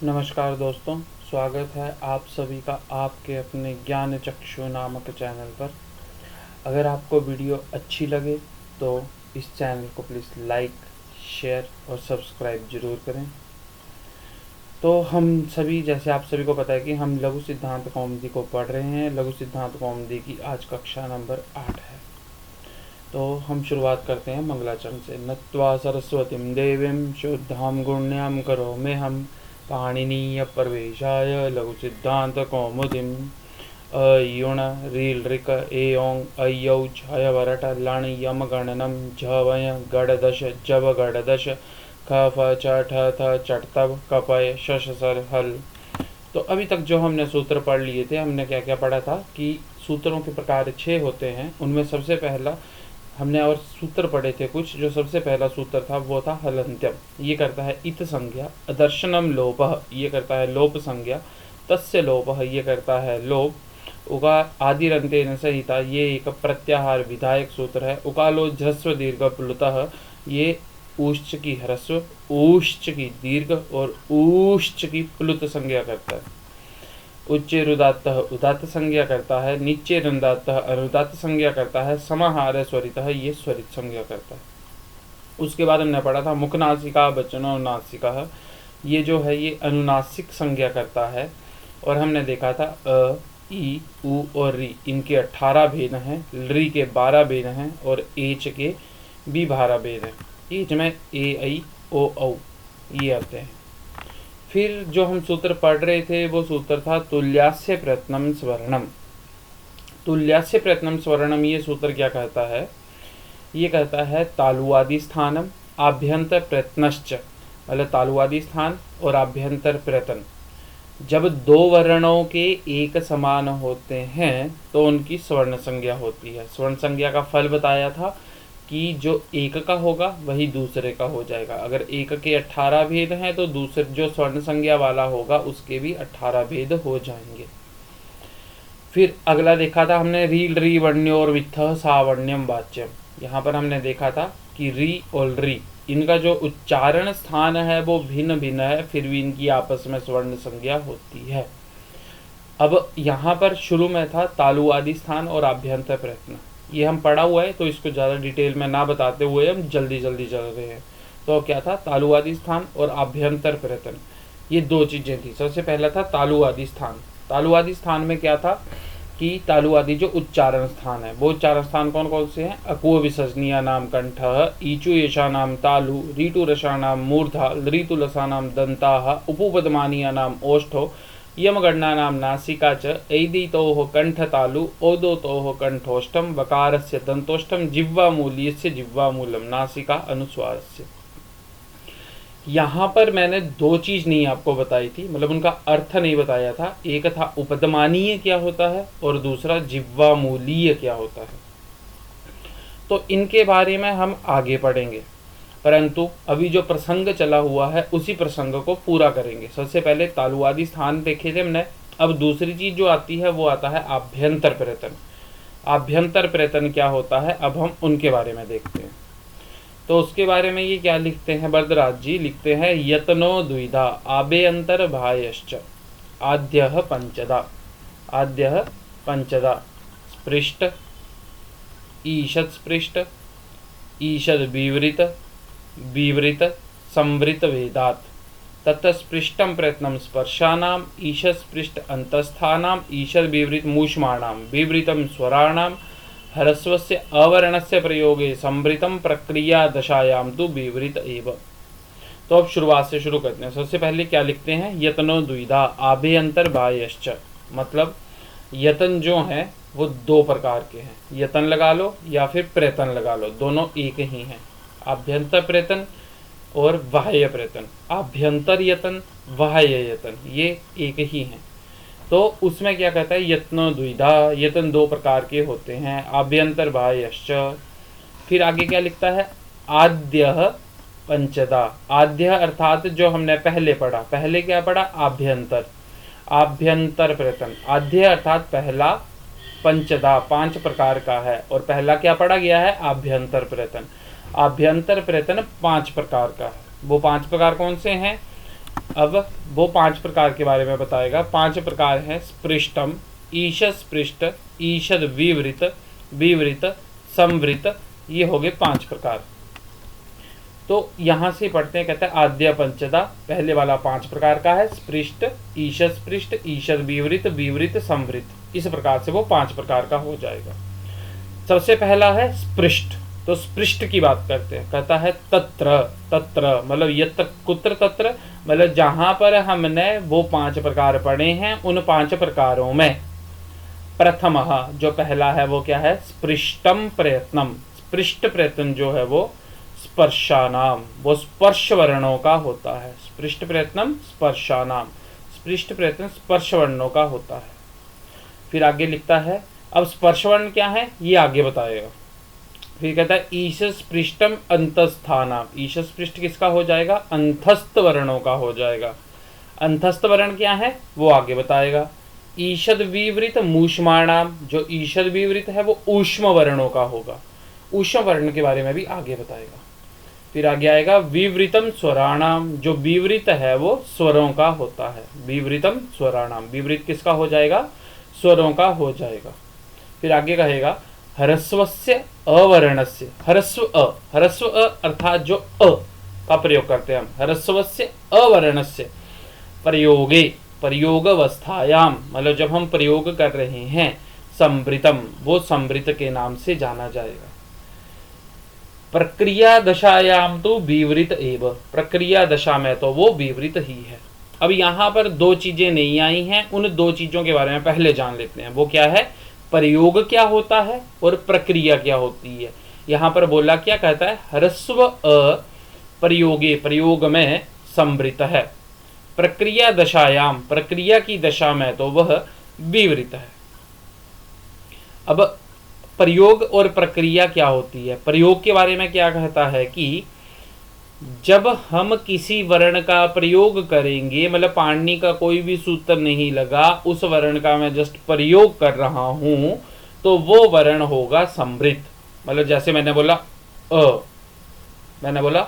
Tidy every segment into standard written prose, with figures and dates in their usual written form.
नमस्कार दोस्तों, स्वागत है आप सभी का आपके अपने ज्ञान चक्षु नामक चैनल पर। अगर आपको वीडियो अच्छी लगे तो इस चैनल को प्लीज़ लाइक, शेयर और सब्सक्राइब ज़रूर करें। तो हम सभी, जैसे आप सभी को पता है कि हम लघु सिद्धांत कौमुदी को पढ़ रहे हैं। लघु सिद्धांत कौमुदी की आज कक्षा नंबर 8 है। तो हम शुरुआत करते हैं मंगलाचरण से। नत्वा सरस्वतीं देवीं शुद्धां गुण्यां करोमि हम पाणिनीय प्रवेशाय लघु सिद्धांत कौमुदीम् अयुण रील ऋक एओं अयौ छय वरट लण यम गणनम झवय गड़दश जब गड़दश ख फ छ ठ थ चटतब कपय शश सर हल। तो अभी तक जो हमने सूत्र पढ़ लिए थे, हमने क्या क्या पढ़ा था कि सूत्रों के प्रकार 6 होते हैं। उनमें सबसे पहला हमने और सूत्र पढ़े थे कुछ। जो सबसे पहला सूत्र था वो था हलंत्यम। ये करता है इत संज्ञा। अदर्शनम लोपः, ये करता है लोप संज्ञा। तस्य लोपः, ये करता है लोप। उगा आदिरंतेन सहिता, ये एक प्रत्याहार विधायक सूत्र है। उकालो ह्रस्व दीर्घ प्लुतः, ये ऊश्च की ह्रस्व, ऊश्च की दीर्घ और ऊश्च की प्लुत संज्ञा करता है। उच्चे रुदात्तः उदात्त संज्ञा करता है। नीचे रुदात्तः अनुदात्त संज्ञा करता है। समाहार स्वरितः, ये स्वरित संज्ञा करता है। उसके बाद हमने पढ़ा था मुखनासिका वचनो नासिका, ये जो है ये अनुनासिक संज्ञा करता है। और हमने देखा था अ, ई, उ और री, इनके 18 भेद हैं। री के 12 भेद हैं और एच के भी 12 भेद हैं। एच में ए, ऐ, ओ, औ ये आते हैं। फिर जो हम सूत्र पढ़ रहे थे वो सूत्र था तुल्यास्य प्रयत्नम स्वर्णम। तुल्यास्य प्रयत्नम स्वर्णम, ये सूत्र क्या कहता है? ये कहता है तालुवादि स्थानम आभ्यंतर प्रयत्नश्च, मतलब तालुवादि स्थान और आभ्यंतर प्रयत्न जब दो वर्णों के एक समान होते हैं तो उनकी स्वर्ण संज्ञा होती है। स्वर्ण संज्ञा का फल बताया था कि जो एक का होगा वही दूसरे का हो जाएगा। अगर एक के 18 भेद हैं तो दूसरे जो स्वर्ण संज्ञा वाला होगा उसके भी 18 भेद हो जाएंगे। फिर अगला देखा था हमने रील री वर्ण्योर वित्थ सावर्ण्यम वाच्यम। यहाँ पर हमने देखा था कि री और री, इनका जो उच्चारण स्थान है वो भिन्न भिन्न है, फिर भी इनकी आपस में स्वर्ण संज्ञा होती है। अब यहाँ पर शुरू में था तालुवादि स्थान और आभ्यंतर प्रयत्न, ये हम पढ़ा हुआ है तो इसको ज़्यादा डिटेल में ना बताते हुए हम जल्दी जल्दी चल रहे हैं। तो क्या था? तालुवादि स्थान और आभ्यंतर प्रयत्न, ये दो चीज़ें थी। सबसे पहला था तालुवादि स्थान। तालुवादि स्थान में क्या था कि तालुवादि जो उच्चारण स्थान है, वो उच्चारण स्थान कौन कौन से हैं? अकुह विसर्जनीय नाम कंठ, ईचु येषा नाम तालु, रीटु रसा नाम मूर्धा, ऋतु लसा नाम दंता, उपपदमानीय नाम ओष्ठो, यमगणना नाम नासिका च, ऐदितोः कंठतालु, औदोतोः कंठोष्ठम, वकारस्य दंतोष्ठम, जिह्वामूल्यस्य जिह्वामूलम, नासिका अनुस्वारस्य। यहाँ पर मैंने दो चीज नहीं आपको बताई थी, मतलब उनका अर्थ नहीं बताया था। एक था उपदमानीय क्या होता है और दूसरा जिह्वामूलीय क्या होता है। तो इनके बारे में हम आगे पढ़ेंगे, परंतु अभी जो प्रसंग चला हुआ है उसी प्रसंग को पूरा करेंगे। सबसे पहले तालुवादि स्थान देखे थे हमने। अब दूसरी चीज जो आती है वो आता है आभ्यंतर प्रयत्न। आभ्यंतर प्रयत्न क्या होता है, अब हम उनके बारे में देखते हैं। तो उसके बारे में ये क्या लिखते हैं वरदराज जी? लिखते हैं यत्नो द्विधा आभ्यंतर भायश्च आद्यः पंचदा। आद्यः पंचदा स्पृष्ट, ईषद स्पृष्ट, ईषद विवृत, विवृत संवृत वेदात् ततस्पृष्टं प्रयत्नं स्पर्शानां, ईषद स्पृष्ट अंतस्थानां, ईषद विवृत मूष्माणां, विवृतं स्वराणां, ह्रस्वस्य अवर्णस्य प्रयोगे संवृतं प्रक्रिया दशायां तु विवृत एव। तो अब शुरुआत से शुरू करते हैं। सबसे पहले क्या लिखते हैं? यत्नो द्विधा आभ्यंतर बाह्यश्च, मतलब यतन जो हैं वो दो प्रकार के हैं। यतन लगा लो या फिर प्रयत्न लगा लो, दोनों एक ही हैं। आभ्यंतर प्रयत्न और बाह्य प्रयत्न। आभ्यंतर यतन, बाह्य यतन, ये एक ही हैं। तो उसमें क्या कहता है? यत्नो द्विधा, यतन दो प्रकार के होते हैं। आभ्यंतर बाह्यश्च। फिर आगे क्या लिखता है? आद्यः पंचदा। आद्य अर्थात जो हमने पहले पढ़ा, पहले क्या पढ़ा? आभ्यंतर, आभ्यंतर प्रयत्न। आद्य अर्थात पहला, पंचदा 5 प्रकार का है, और पहला क्या पढ़ा गया है? आभ्यंतर प्रयत्न। आभ्यंतर प्रयत्न 5 प्रकार का है। वो 5 प्रकार कौन से हैं? अब वो 5 प्रकार के बारे में बताएगा। 5 प्रकार हैं स्पृष्टम, ईशद स्पृष्ट, ईशद विवृत, विवृत, संवृत। ये हो गए 5 प्रकार। तो यहाँ से पढ़ते हैं, कहते हैं आद्य पंचदा, पहले वाला 5 प्रकार का है, स्पृष्ट, ईशद स्पृष्ट, ईशद विवृत, विवृत, संवृत। इस प्रकार से वो 5 प्रकार का हो जाएगा। सबसे पहला है स्पृष्ट। तो स्पृष्ट की बात करते हैं, कहता है तत्र, तत्र मतलब यत्र कुत्र तत्र, मतलब जहां पर हमने वो 5 प्रकार पढ़े हैं उन 5 प्रकारों में प्रथम, जो पहला है वो क्या है, स्पृष्टम प्रयत्नम। स्पृष्ट प्रयत्न जो है वो स्पर्शानाम, वो स्पर्श वर्णों का होता है। स्पृष्ट प्रयत्नम स्पर्शानाम, स्पृष्ट प्रयत्न स्पर्श वर्णों का होता है। फिर आगे लिखता है, अब स्पर्श वर्ण क्या है ये आगे बताएगा। फिर कहता है ईशद स्पृष्टम अंतस्थानाम। ईशद स्पृष्ट किसका हो जाएगा, अंतस्थ वर्णों का हो जाएगा। अंतस्थ वर्ण क्या है वो आगे बताएगा। ईशद विवृत मूष्माणाम, जो ईशद विवृत है वो ऊष्म वर्णों का होगा। ऊष्म वर्ण के बारे में भी आगे बताएगा। फिर आगे आएगा विवृतम स्वराणाम, जो विवृत है वो स्वरों का होता है। विवृतम स्वराणाम, विवृत किसका हो जाएगा, स्वरों का हो जाएगा। फिर आगे कहेगा ह्रस्वस्य अवर्णस्य, ह्रस्व अ, ह्रस्व अ अर्थात जो अ का प्रयोग करते हैं हम, ह्रस्वस्य अवर्णस्य प्रयोगे, प्रयोग अवस्थायाम मतलब जब हम प्रयोग कर रहे हैं, संवृतम, वो संवृत के नाम से जाना जाएगा। प्रक्रिया दशायाम तो विवृत एव, प्रक्रिया दशा में तो वो विवृत ही है। अब यहाँ पर 2 चीजें नहीं आई हैं, उन 2 चीजों के बारे में पहले जान लेते हैं। वो क्या है, प्रयोग क्या होता है और प्रक्रिया क्या होती है। यहाँ पर बोला क्या, कहता है ह्रस्व अ प्रयोगे, प्रयोग में संवृत है, प्रक्रिया दशायाम, प्रक्रिया की दशा में तो वह विवृत है। अब प्रयोग और प्रक्रिया क्या होती है। प्रयोग के बारे में क्या कहता है कि जब हम किसी वर्ण का प्रयोग करेंगे, मतलब पाणिनि का कोई भी सूत्र नहीं लगा, उस वर्ण का मैं जस्ट प्रयोग कर रहा हूं, तो वो वर्ण होगा संवृत। मतलब जैसे मैंने बोला अ, मैंने बोला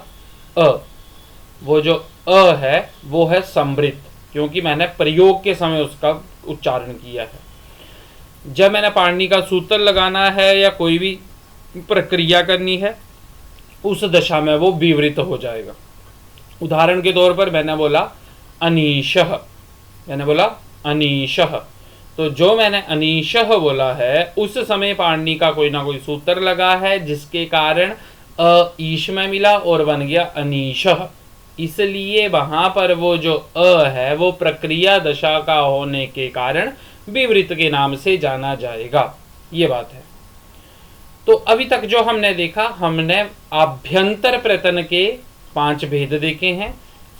अ, वो जो अ है वो है संवृत, क्योंकि मैंने प्रयोग के समय उसका उच्चारण किया है। जब मैंने पाणिनि का सूत्र लगाना है या कोई भी प्रक्रिया करनी है, उस दशा में वो विवृत हो जाएगा। उदाहरण के तौर पर मैंने बोला अनीशः, मैंने बोला अनीशः, तो जो मैंने अनीशः बोला है उस समय पाणिनि का कोई ना कोई सूत्र लगा है, जिसके कारण अ ईश में मिला और बन गया अनीशः। इसलिए वहां पर वो जो अ है वो प्रक्रिया दशा का होने के कारण विवृत के नाम से जाना जाएगा। ये बात है। तो अभी तक जो हमने देखा, हमने आभ्यंतर प्रयत्न के 5 भेद देखे हैं,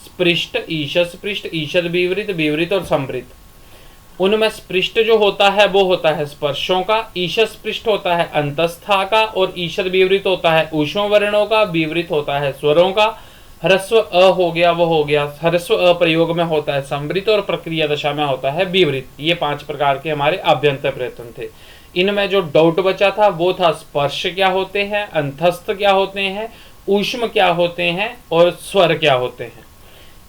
स्पृष्ट, ईशद स्पृष्ट, ईशद विवृत, विवृत और संवृत। उनमें स्पृष्ट जो होता है वो होता है स्पर्शों का, ईशद स्पृष्ट होता है अंतस्था का और ईशद विवृत होता है ऊष्म वर्णों का, विवृत होता है स्वरों का। ह्रस्व अ हो गया वो हो गया, ह्रस्व अ प्रयोग में होता है संवृत और प्रक्रिया दशा में होता है विवृत। ये 5 प्रकार के हमारे आभ्यंतर प्रयत्न थे। इनमें जो डाउट बचा था वो था स्पर्श क्या होते हैं, अंतस्थ क्या होते हैं, ऊष्म क्या होते हैं और स्वर क्या होते हैं।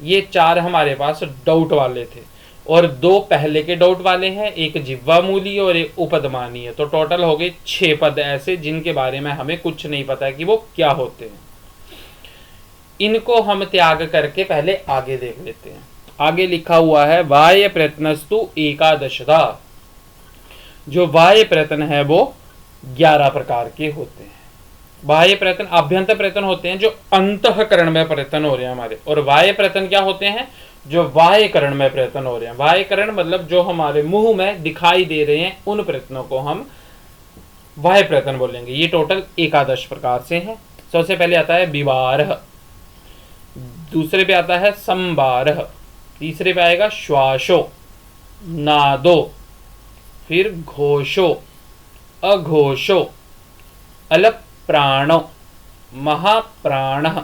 ये 4 हमारे पास डाउट वाले थे और 2 पहले के डाउट वाले हैं, एक जिह्वामूली और एक उपदमानीय। तो टोटल हो गए 6 पद ऐसे जिनके बारे में हमें कुछ नहीं पता है कि वो क्या होते हैं। इनको हम त्याग करके पहले आगे देख लेते हैं। आगे लिखा हुआ है बाह्य प्रयत्नस्तु एकादशदा। जो बाह्य प्रयत्न है वो 11 प्रकार के होते हैं। बाह्य प्रयत्न आभ्यंतर प्रयत्न होते हैं जो अंतःकरण में प्रयत्न हो रहे हैं हमारे, और बाह्य प्रयत्न क्या होते हैं, जो बाह्यकरण में प्रयत्न हो रहे हैं। बाह्यकरण मतलब जो हमारे मुंह में दिखाई दे रहे हैं, उन प्रयत्नों को हम बाह्य प्रयत्न बोलेंगे। ये टोटल 11 प्रकार से हैं। सबसे पहले आता है विवारः, दूसरे पे आता है संवारः, तीसरे पे आएगा श्वासो, नादो, फिर घोषो, अघोषो, अलप्राणो, महाप्राणः,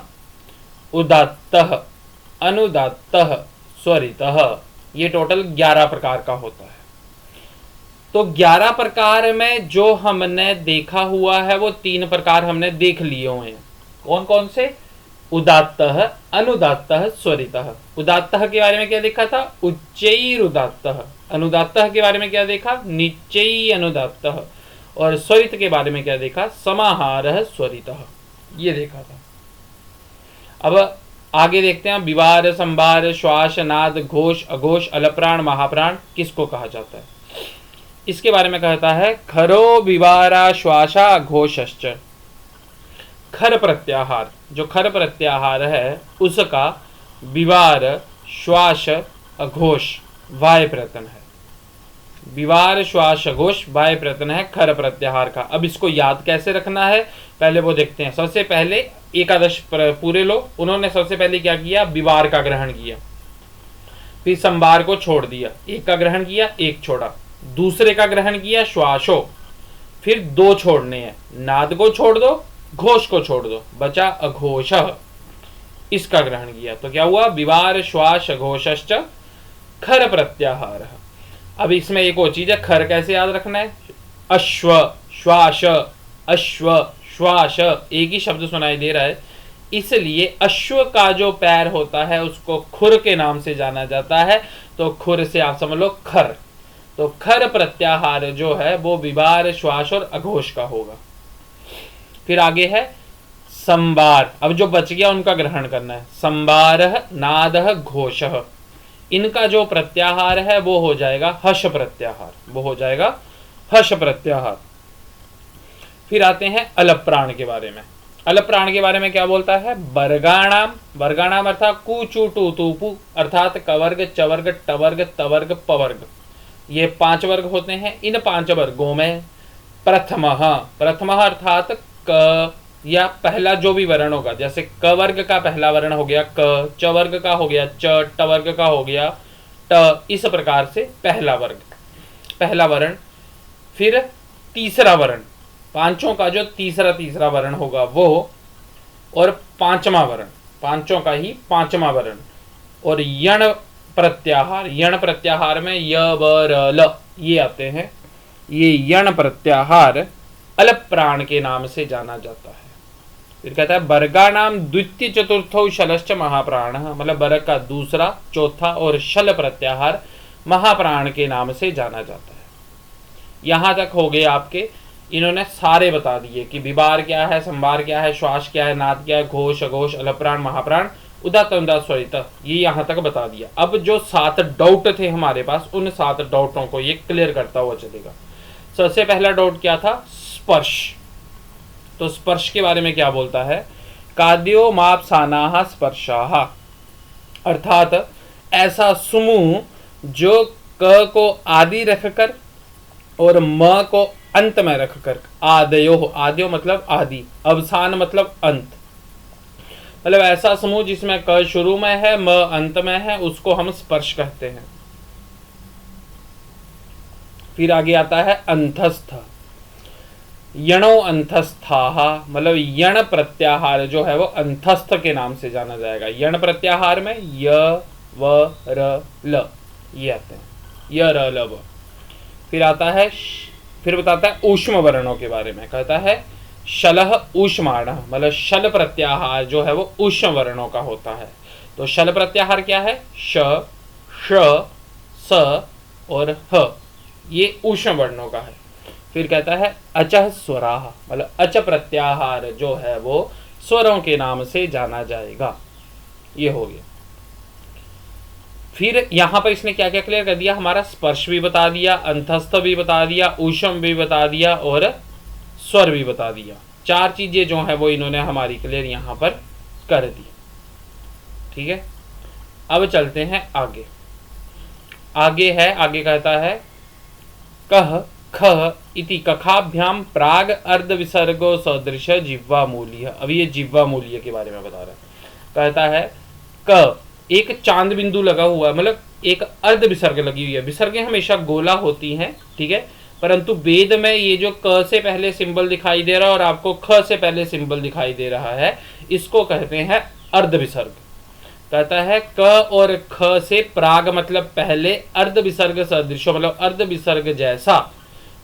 उदात्तः, अनुदात्तः, स्वरितः। ये टोटल 11 प्रकार का होता है। तो 11 प्रकार में जो हमने देखा हुआ है वो 3 प्रकार हमने देख लिए हुए हैं। कौन कौन से, उदात्तः, अनुदात्तः, स्वरितः। उदात्तः के बारे में क्या देखा था? उच्चैरुदात्तः। अनुदात्तः के बारे में क्या देखा? निच्चै अनुदात्तः। और स्वरित के बारे में क्या देखा? समाहारः स्वरितः। ये देखा था। अब आगे देखते हैं विवार, संवार, श्वास, नाद, घोष, अघोष, अलप्राण, महाप्राण किसको कहा जाता है? इसके बारे में कहता है खरो विवारा श्वासा घोषश्च। खर प्रत्याहार, जो खर प्रत्याहार है उसका विवार, श्वास, अघोष वाय प्रयत्न है। विवार, श्वास, अघोष वाय प्रयत्न है खर प्रत्याहार का। अब इसको याद कैसे रखना है पहले वो देखते हैं। सबसे पहले एकादश पूरे लो, उन्होंने सबसे पहले क्या किया? विवार का ग्रहण किया, फिर संवार को छोड़ दिया, एक का ग्रहण किया, एक छोड़ा। दूसरे का ग्रहण किया श्वासो, फिर दो छोड़ने हैं, नाद को छोड़ दो, घोष को छोड़ दो, बचा अघोष, इसका ग्रहण किया। तो क्या हुआ? विवार, श्वास, अघोषश्च खर प्रत्याहार। अब इसमें एक और चीज है, खर कैसे याद रखना है? अश्व, श्वास, अश्व, श्वास एक ही शब्द सुनाई दे रहा है, इसलिए अश्व का जो पैर होता है उसको खुर के नाम से जाना जाता है। तो खुर से आप समझ लो खर। तो खर प्रत्याहार जो है वो विवार, श्वास और अघोष का होगा। फिर आगे है संवार। अब जो बच गया उनका ग्रहण करना है। संवारः, नादः, घोषः, इनका जो प्रत्याहार है वो हो जाएगा हर्ष प्रत्याहार, वो हो जाएगा हर्ष प्रत्याहार। फिर आते हैं अलप्राण के बारे में। अलप्राण के बारे में क्या बोलता है? वर्गाणाम, वर्गाणाम अर्थात कु, चु, टू, तू, पु, अर्थात कवर्ग, चवर्ग, टवर्ग, तवर्ग, पवर्ग, ये 5 वर्ग होते हैं। इन 5 वर्गों में प्रथमः, प्रथमः अर्थात क या पहला जो भी वर्ण होगा, जैसे क वर्ग का पहला वर्ण हो गया क, च वर्ग का हो गया च, ट वर्ग का हो गया ट, इस प्रकार से पहला वर्ग, पहला वर्ण। फिर तीसरा वर्ण, पांचों का जो तीसरा वर्ण होगा वो, और पांचवा वर्ण, पांचों का ही पांचवा वर्ण। और यण प्रत्याहार, यण प्रत्याहार में य, व, र, ल ये आते हैं। ये यण प्रत्याहार अलप्राण के नाम से जाना जाता है। फिर कहता है वर्गाणाम द्वितीय चतुर्थो शलश्च महाप्राण, मतलब वर्ग का दूसरा, चौथा और शल प्रत्याहार महाप्राण के नाम से जाना जाता है। यहां तक हो गए आपके, इन्होंने सारे बता दिए कि विवार क्या है, संवार क्या है, श्वास क्या है, नाद क्या है, घोष, अघोष, अलप्राण, महाप्राण, उदात्त, अनुदात्त, स्वरित, ये यहां तक बता दिया। अब जो 7 डाउट थे हमारे पास, उन 7 डाउटों को ये क्लियर करता हुआ चलेगा। सबसे पहला डाउट क्या था? स्पर्श। तो स्पर्श के बारे में क्या बोलता है? काद्यो मापसानाः स्पर्शाः, अर्थात ऐसा समूह जो क को आदि रखकर और म को अंत में रखकर, आदयो, आदयो मतलब आदि, अवसान मतलब अंत, मतलब ऐसा समूह जिसमें क शुरू में है, म अंत में है, उसको हम स्पर्श कहते हैं। फिर आगे आता है अंतस्थ। यणो अंतस्थाः, मतलब यण प्रत्याहार जो है वो अंतस्थ के नाम से जाना जाएगा। यण प्रत्याहार में य, व, र, ल ये आते हैं, य, र, ल, व। फिर आता है, फिर बताता है ऊष्म वर्णों के बारे में। कहता है शलः ऊष्माणः, मतलब शल प्रत्याहार जो है वो ऊष्म वर्णों का होता है। तो शल प्रत्याहार क्या है? श, श, स और ह, ये ऊष्म वर्णों का है। फिर कहता है अचः स्वराः, मतलब अच प्रत्याहार जो है वो स्वरों के नाम से जाना जाएगा। ये हो गया। फिर यहां पर इसने क्या क्या क्लियर कर दिया? हमारा स्पर्श भी बता दिया, अंतस्थ भी बता दिया, ऊष्म भी बता दिया और स्वर भी बता दिया। 4 चीजें जो है वो इन्होंने हमारी क्लियर यहां पर कर दी। ठीक है, अब चलते हैं आगे। आगे है, आगे कहता है कह ख इति कखाभ्याम प्राग अर्ध विसर्गो सदृश जिह्वा मूल्य। अब ये जिह्वा मूल्य के बारे में बता रहा है। कहता है क, एक चांद बिंदु लगा हुआ है, मतलब एक अर्ध विसर्ग लगी हुई है। विसर्गें हमेशा गोला होती हैं, ठीक है, परंतु वेद में ये जो क से पहले सिंबल दिखाई दे रहा है और आपको ख से पहले सिंबल दिखाई दे रहा है, इसको कहते हैं अर्ध विसर्ग। कहता है क और ख से प्राग मतलब पहले, अर्ध विसर्ग सदृश मतलब अर्ध विसर्ग जैसा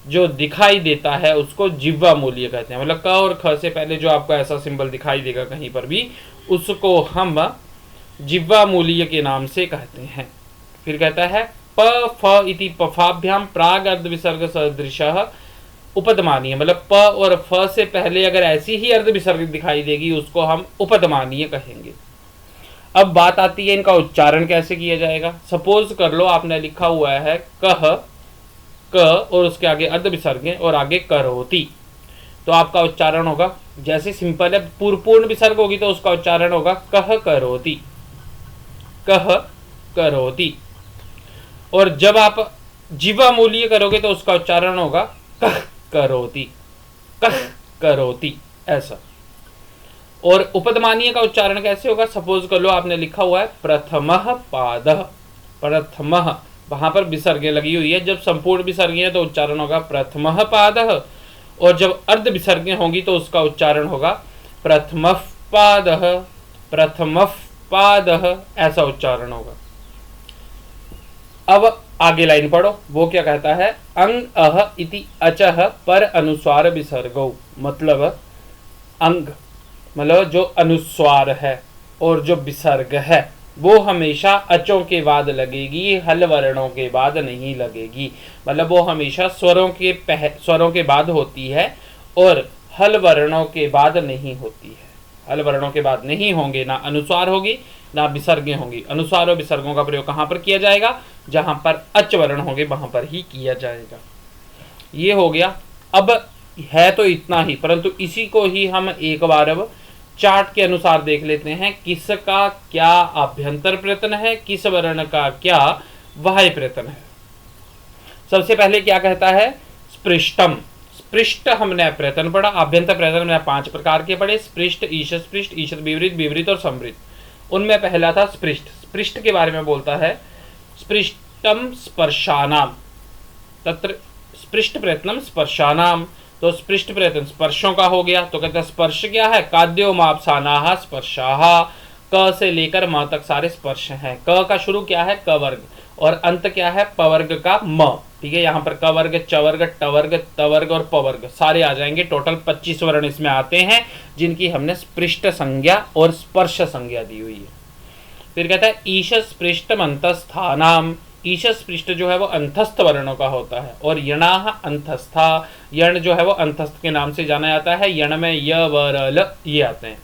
जो दिखाई देता है उसको जिह्वा मूल्य कहते हैं। मतलब क और ख से पहले जो आपको ऐसा सिंबल दिखाई देगा कहीं पर भी, उसको हम जिह्वा मूल्य के नाम से कहते हैं। फिर कहता है प फ इति पफाभ्याम प्राग अर्ध विसर्ग सदृशः उपदमानीय, मतलब प और फ से पहले अगर ऐसी ही अर्ध विसर्ग दिखाई देगी उसको हम उपदमानीय कहेंगे। अब बात आती है इनका उच्चारण कैसे किया जाएगा। सपोज कर लो आपने लिखा हुआ है कह, क और उसके आगे अर्ध विसर्ग और आगे करोति, तो आपका उच्चारण होगा जैसे सिंपल है, पूर्ण विसर्ग होगी तो उसका उच्चारण होगा कह करोति, कह करोति। और जब आप जिह्वा मूल्य करोगे तो उसका उच्चारण होगा कह करोति, कह करोति, ऐसा। और उपदमानीय का उच्चारण कैसे होगा। सपोज कर लो आपने लिखा हुआ है प्रथमः पादः, प्रथमः, वहां पर विसर्गें लगी हुई है, जब संपूर्ण विसर्गें है तो उच्चारण होगा प्रथमः पादः, और जब अर्ध विसर्गें होंगी तो उसका उच्चारण होगा प्रथमः पादः, प्रथमः पादः, ऐसा उच्चारण होगा। अब आगे लाइन पढ़ो, वो क्या कहता है। अंग अह इति अचह पर अनुस्वार विसर्गो, मतलब अंग मतलब जो अनुस्वार है और जो विसर्ग है वो हमेशा अचों के बाद लगेगी, हल वर्णों के बाद नहीं लगेगी। मतलब वो हमेशा स्वरों के बाद होती है और हल वर्णों के बाद नहीं होती है। हल वर्णों के बाद नहीं होंगे, ना अनुस्वार होगी ना विसर्गें होंगी। अनुस्वार और विसर्गों का प्रयोग कहाँ पर किया जाएगा, जहां पर अच वर्ण होंगे वहां पर ही किया जाएगा। ये हो गया। अब है तो इतना ही, परंतु इसी को ही हम एक बार अब चार्ट के अनुसार देख लेते हैं, किसका क्या आभ्यंतर प्रयत्न है, किस वर्ण का क्या बाह्य प्रयत्न है। सबसे पहले क्या कहता है, स्पृष्टम। स्पृष्ट हमने प्रयत्न पढ़ा, आभ्यंतर प्रयत्न हमने 5 प्रकार के पढ़े, स्पृष्ट, ईशत स्पृष्ट, ईशत विवृत, विवृत और संवृत। उनमें पहला था स्पृष्ट। स्पृष्ट के बारे में बोलता है स्पृष्टम स्पर्शानाम, तत्र स्पृष्ट प्रयत्नम स्पर्शानाम। तो स्पृष्ट प्रयत्न स्पर्शों का हो गया, तो कहते हैं स्पर्श क्या है, काद्यो मापसानाहा स्पर्शाहा, क से लेकर म तक सारे स्पर्श हैं। क का शुरू क्या है, क वर्ग, और अंत क्या है, प वर्ग का म। ठीक है, यहाँ पर क वर्ग, च वर्ग, ट वर्ग, त वर्ग और प वर्ग सारे आ जाएंगे। टोटल 25 वर्ण इसमें आते हैं, जिनकी हमने स्पृष्ट संज्ञा और स्पर्श संज्ञा दी हुई है। फिर कहता है ईश स्पृष्ट अंतस्थानाम। ईश स्पृष्ट जो है वो अंतस्थ वर्णों का होता है, और यणाह अंतस्था, यण जो है वो अंतस्थ के नाम से जाना जाता है। यण में य व र ल ये आते हैं।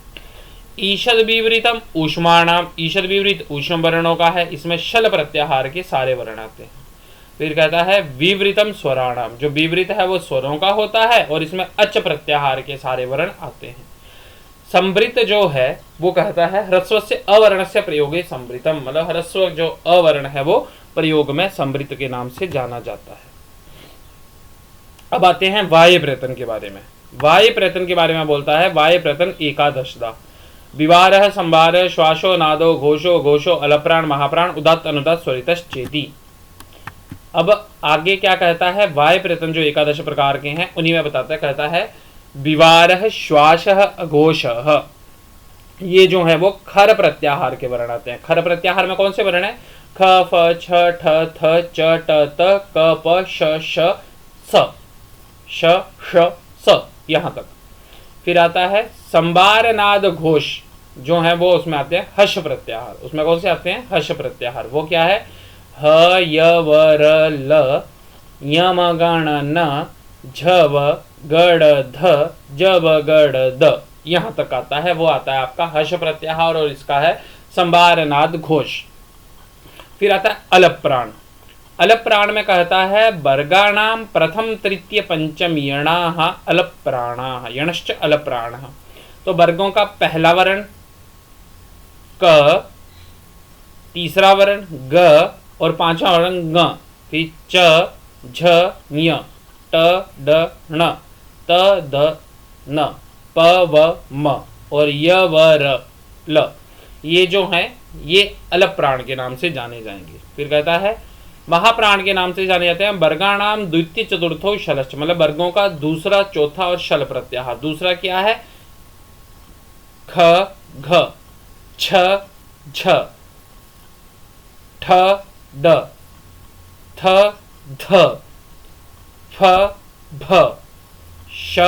ईषद विवृतम ऊष्माणाम। ईषद विवृत ऊष्म वर्णों का है, इसमें शल प्रत्याहार के सारे वर्ण आते हैं। फिर कहता है विवृतम स्वराणाम। जो विवृत है वो स्वरों का होता है और इसमें अच प्रत्याहार के सारे वर्ण आते हैं। संवृत जो है वो कहता है ह्रस्व से अवर्ण से प्रयोगे संवृतम, मतलब ह्रस्व जो अवर्ण है वो प्रयोग में संवृत के नाम से जाना जाता है। अब आते हैं वाह्य प्रयत्न के बारे में। वाह्य प्रयत्न के बारे में बोलता है वाह्य प्रयत्न एकादशदा। विवारः संवारः श्वासो नादो घोषो घोषो अलप्राण महाप्राण उदात्त अनुदात्त स्वरितश्चेति। अब आगे क्या कहता है, वाह्य प्रयत्न जो एकादश प्रकार के हैं उन्हीं में बताता है। कहता है विवारः श्वासः अघोषः, ये जो है वो खर प्रत्याहार के वर्ण आते हैं। खर प्रत्याहार में कौन से वर्ण है, ख फ छ ठ थ च ट त क प श श स, श श स यहां तक। फिर आता है संवार नाद घोष, जो है वो उसमें आते हैं हर्ष प्रत्याहार। उसमें कौन से आते हैं, हर्ष प्रत्याहार। वो क्या है, ह य व र ल यम गण न झव गड़ ध जब गड़ द, यहां तक आता है। वो आता है आपका हर्ष प्रत्याहार और इसका है संवार नाद घोष। फिर आता है अलप प्राण। अलप प्राण में कहता है वर्गाणाम प्रथम तृतीय पंचम यणाः अलप प्राणाः यणश्च अलप प्राणः। तो वर्गों का पहला वर्ण क, तीसरा वर्ण ग और पांचवा वर्ण ङ। फिर च झ ञ ट ड ण त द न प व म और य व र ल, ये जो हैं ये अलप प्राण के नाम से जाने जाएंगे। फिर कहता है महाप्राण के नाम से जाने जाते हैं वर्गाणाम द्वितीय चतुर्थो शलश्च, मतलब वर्गों का दूसरा चौथा और शल प्रत्याहार। दूसरा क्या है, ख घ छ झ ठ ड थ ध फ भ श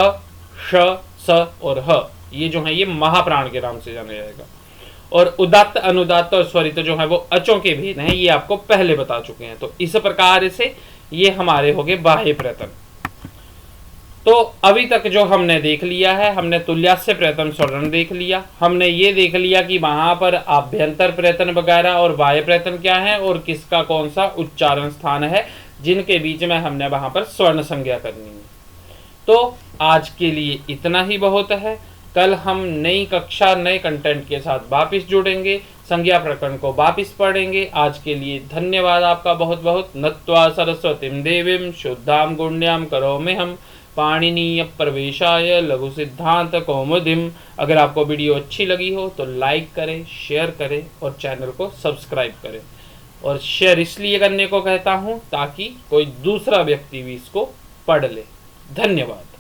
श स और ह, ये जो है ये महाप्राण के नाम से जाना जाएगा। और उदात्त अनुदात्त और स्वरित जो है वो अचों के भेद हैं, ये आपको पहले बता चुके हैं। तो इस प्रकार से ये हमारे हो गए बाह्य प्रयत्न। तो अभी तक जो हमने देख लिया है, हमने तुल्यास्य प्रयत्न स्वरण देख लिया, हमने ये देख लिया कि वहां पर आभ्यंतर प्रयत्न वगैरह और बाह्य प्रयत्न क्या है और किसका कौन सा उच्चारण स्थान है, जिनके बीच में हमने वहां पर स्वर्ण संज्ञा करनी है। तो आज के लिए इतना ही बहुत है। कल हम नई कक्षा नए कंटेंट के साथ वापिस जुड़ेंगे, संज्ञा प्रकरण को वापिस पढ़ेंगे। आज के लिए धन्यवाद आपका बहुत बहुत। नत्वा सरस्वतीं देवीं शुद्धां गुण्यां करोम्यहम् पाणिनीय प्रवेशाय लघु सिद्धांत कौमुदीम्। अगर आपको वीडियो अच्छी लगी हो तो लाइक करें, शेयर करें और चैनल को सब्सक्राइब करें। और शेयर इसलिए करने को कहता हूं ताकि कोई दूसरा व्यक्ति भी इसको पढ़ ले। धन्यवाद।